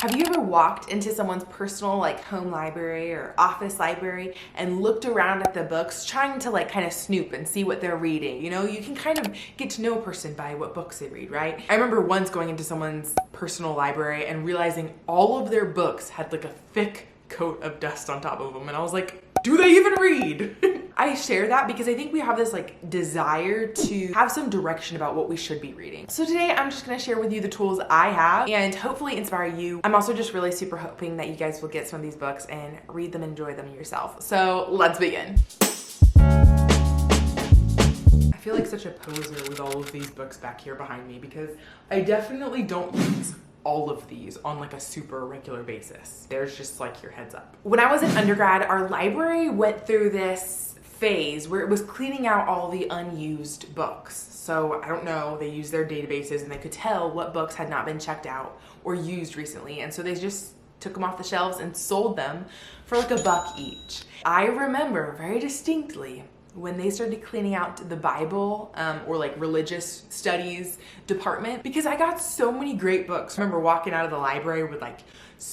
Have you ever walked into someone's personal like home library or office library and looked around at the books trying to like kind of snoop and see what they're reading? You know, you can kind of get to know a person by what books they read, right? I remember once going into someone's personal library and realizing all of their books had like a thick coat of dust on top of them, and I was like, do they even read? I share that because I think we have this like desire to have some direction about what we should be reading. So today I'm just gonna share with you the tools I have and hopefully inspire you. I'm also just really super hoping that you guys will get some of these books and read them, enjoy them yourself. So let's begin. I feel like such a poser with all of these books back here behind me because I definitely don't use all of these on like a super regular basis. There's just like your heads up. When I was in undergrad, our library went through this phase where it was cleaning out all the unused books. So I don't know, they used their databases and they could tell what books had not been checked out or used recently. And so they just took them off the shelves and sold them for like $1 each. I remember very distinctly when they started cleaning out the Bible or like religious studies department, because I got so many great books. I remember walking out of the library with like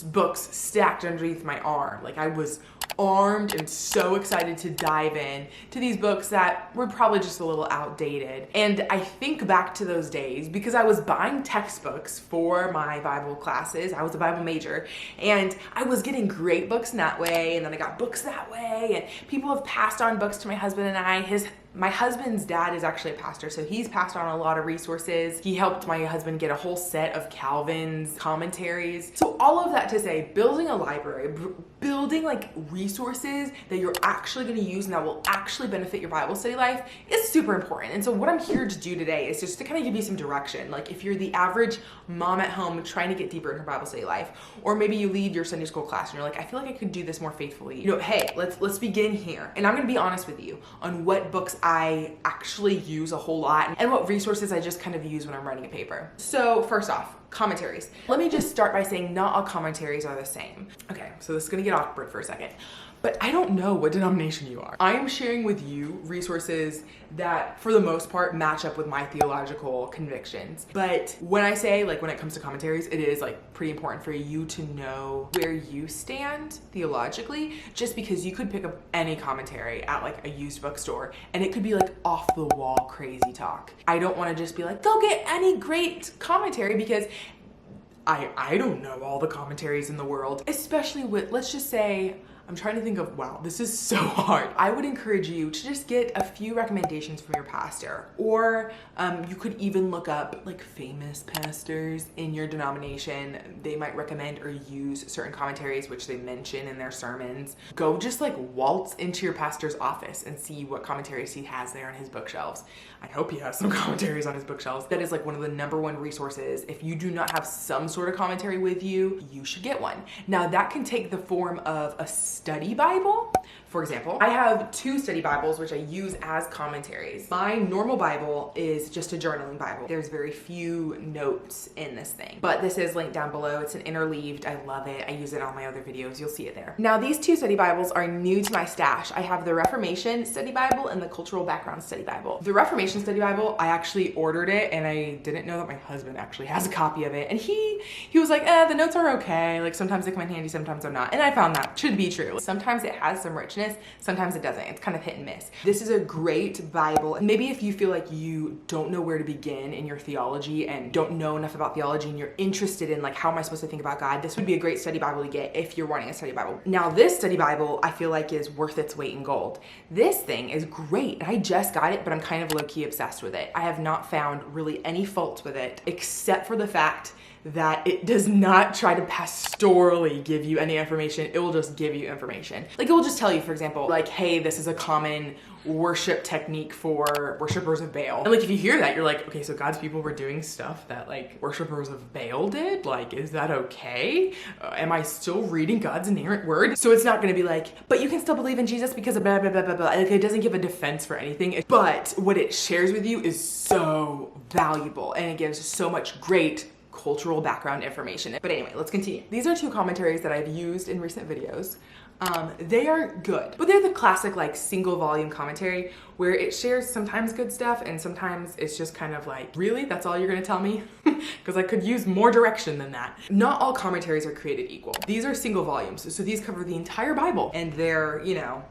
books stacked underneath my arm. Like I was armed and so excited to dive in to these books that were probably just a little outdated. And I think back to those days because I was buying textbooks for my Bible classes. I was a Bible major and I was getting great books in that way, and then I got books that way, and people have passed on books to my husband and I. My husband's dad is actually a pastor, so he's passed on a lot of resources. He helped my husband get a whole set of Calvin's commentaries. So all of that to say, building a library, building like resources that you're actually going to use and that will actually benefit your Bible study life is super important. And so what I'm here to do today is just to kind of give you some direction. Like if you're the average mom at home trying to get deeper in her Bible study life, or maybe you lead your Sunday school class and you're like, I feel like I could do this more faithfully. You know, hey, let's begin here. And I'm going to be honest with you on what books I actually use a whole lot and what resources I just kind of use when I'm writing a paper. So first off, commentaries. Let me just start by saying not all commentaries are the same. Okay, so this is gonna get awkward for a second, but I don't know what denomination you are. I am sharing with you resources that for the most part match up with my theological convictions. But when I say like when it comes to commentaries, it is like pretty important for you to know where you stand theologically, just because you could pick up any commentary at like a used bookstore and it could be like off the wall crazy talk. I don't want to just be like, go get any great commentary because I don't know all the commentaries in the world, especially with, let's just say, I'm trying to think of, wow, this is so hard. I would encourage you to just get a few recommendations from your pastor, or you could even look up like famous pastors in your denomination. They might recommend or use certain commentaries which they mention in their sermons. Go just like waltz into your pastor's office and see what commentaries he has there on his bookshelves. I hope he has some commentaries on his bookshelves. That is like one of the #1 resources. If you do not have some sort of commentary with you, you should get one. Now that can take the form of a study Bible. For example, I have 2 study Bibles which I use as commentaries. My normal Bible is just a journaling Bible. There's very few notes in this thing, but this is linked down below. It's an interleaved. I love it. I use it on my other videos. You'll see it there. Now these 2 study Bibles are new to my stash. I have the Reformation Study Bible and the Cultural Background Study Bible. The Reformation Study Bible, I actually ordered it and I didn't know that my husband actually has a copy of it. And he was like, the notes are okay. Like sometimes they come in handy, sometimes they're not. And I found that should be true. Sometimes it has some richness, sometimes it doesn't. It's kind of hit and miss. This is a great Bible. Maybe if you feel like you don't know where to begin in your theology and don't know enough about theology and you're interested in like, how am I supposed to think about God? This would be a great study Bible to get if you're wanting a study Bible. Now this study Bible, I feel like is worth its weight in gold. This thing is great. I just got it, but I'm kind of low-key obsessed with it. I have not found really any faults with it, except for the fact that it does not try to pastorally give you any information. It will just give you information. Like it will just tell you, for example, like, hey, this is a common worship technique for worshipers of Baal. And like, if you hear that, you're like, okay, so God's people were doing stuff that like worshipers of Baal did? Like, is that okay? Am I still reading God's inerrant word? So it's not gonna be like, but you can still believe in Jesus because of blah, blah, blah, blah, blah. Like, it doesn't give a defense for anything. But what it shares with you is so valuable and it gives so much great cultural background information. But anyway, let's continue. These are two commentaries that I've used in recent videos. They are good, but they're the classic like single volume commentary where it shares sometimes good stuff and sometimes it's just kind of like, really? That's all you're gonna tell me? Because I could use more direction than that. Not all commentaries are created equal. These are single volumes, so these cover the entire Bible and they're, you know,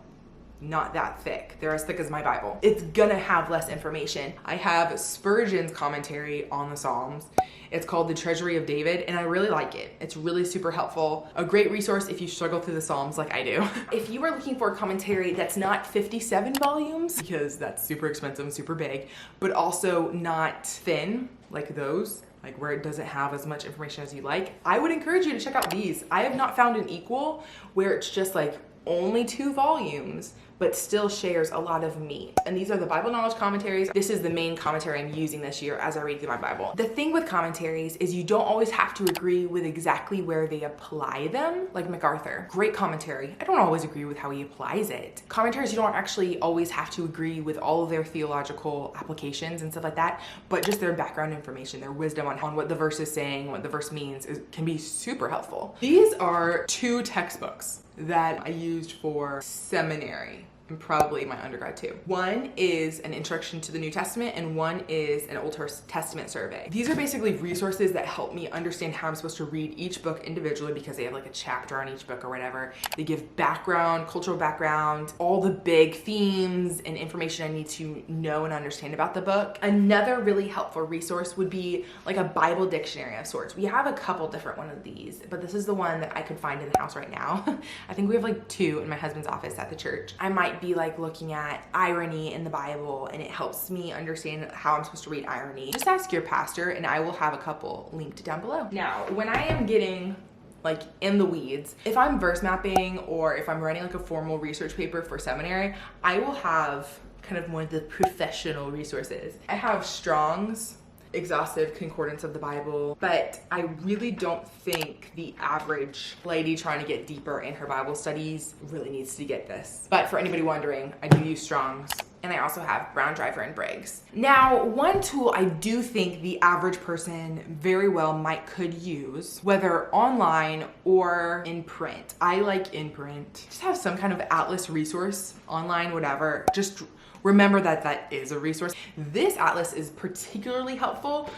not that thick. They're as thick as my Bible. It's gonna have less information. I have Spurgeon's commentary on the Psalms. It's called The Treasury of David, and I really like it. It's really super helpful. A great resource if you struggle through the Psalms like I do. If you are looking for a commentary that's not 57 volumes, because that's super expensive and super big, but also not thin like those, like where it doesn't have as much information as you like, I would encourage you to check out these. I have not found an equal where it's just like only 2 volumes, but still shares a lot of meat. And these are the Bible knowledge commentaries. This is the main commentary I'm using this year as I read through my Bible. The thing with commentaries is you don't always have to agree with exactly where they apply them. Like MacArthur, great commentary. I don't always agree with how he applies it. Commentaries, you don't actually always have to agree with all of their theological applications and stuff like that, but just their background information, their wisdom on what the verse is saying, what the verse means can be super helpful. These are 2 textbooks that I used for seminary and probably my undergrad too. One is an introduction to the New Testament and one is an Old Testament survey. These are basically resources that help me understand how I'm supposed to read each book individually because they have like a chapter on each book or whatever. They give background, cultural background, all the big themes and information I need to know and understand about the book. Another really helpful resource would be like a Bible dictionary of sorts. We have a couple different one of these, but this is the one that I could find in the house right now. I think we have like 2 in my husband's office at the church. I might be like looking at irony in the Bible and it helps me understand how I'm supposed to read irony. Just ask your pastor and I will have a couple linked down below. Now, when I am getting like in the weeds, if I'm verse mapping or if I'm writing like a formal research paper for seminary, I will have kind of more of the professional resources. I have Strong's exhaustive concordance of the Bible, but I really don't think the average lady trying to get deeper in her Bible studies really needs to get this. But for anybody wondering, I do use Strong's, and I also have Brown, Driver, and Briggs. Now, one tool I do think the average person very well could use, whether online or in print. I like in print. Just have some kind of atlas resource online, whatever. Just remember that that is a resource. This atlas is particularly helpful.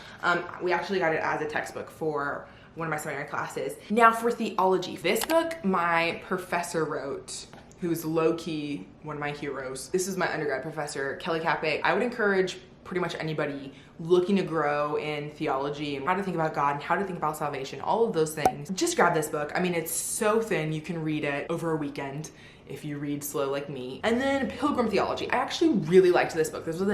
We actually got it as a textbook for one of my seminary classes. Now for theology, this book my professor wrote, who's low-key one of my heroes. This is my undergrad professor, Kelly Capek. I would encourage pretty much anybody looking to grow in theology and how to think about God and how to think about salvation, all of those things. Just grab this book. I mean, it's so thin, you can read it over a weekend if you read slow like me. And then Pilgrim Theology. I actually really liked this book. This was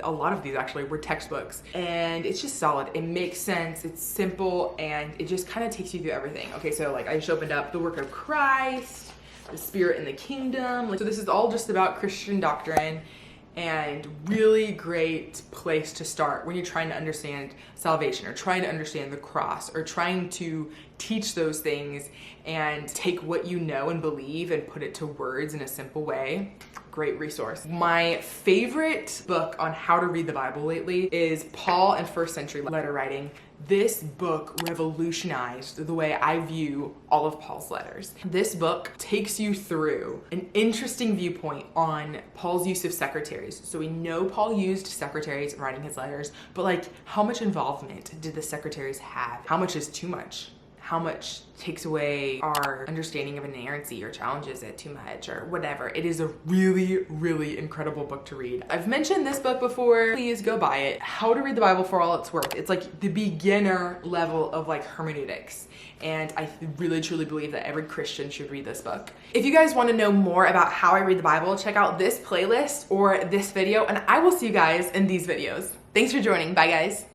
a lot of these actually were textbooks, and it's just solid. It makes sense, it's simple, and it just kind of takes you through everything. Okay, so like I just opened up the work of Christ, the Spirit and the Kingdom. So this is all just about Christian doctrine, and really great place to start when you're trying to understand salvation or trying to understand the cross or trying to teach those things and take what you know and believe and put it to words in a simple way. Great resource. My favorite book on how to read the Bible lately is Paul and First Century Letter Writing. This book revolutionized the way I view all of Paul's letters. This book takes you through an interesting viewpoint on Paul's use of secretaries. So we know Paul used secretaries in writing his letters, but like how much involvement did the secretaries have? How much is too much? How much takes away our understanding of inerrancy or challenges it too much or whatever. It is a really, really incredible book to read. I've mentioned this book before. Please go buy it. How to Read the Bible for All It's Worth. It's like the beginner level of like hermeneutics. And I really, truly believe that every Christian should read this book. If you guys want to know more about how I read the Bible, check out this playlist or this video, and I will see you guys in these videos. Thanks for joining. Bye, guys.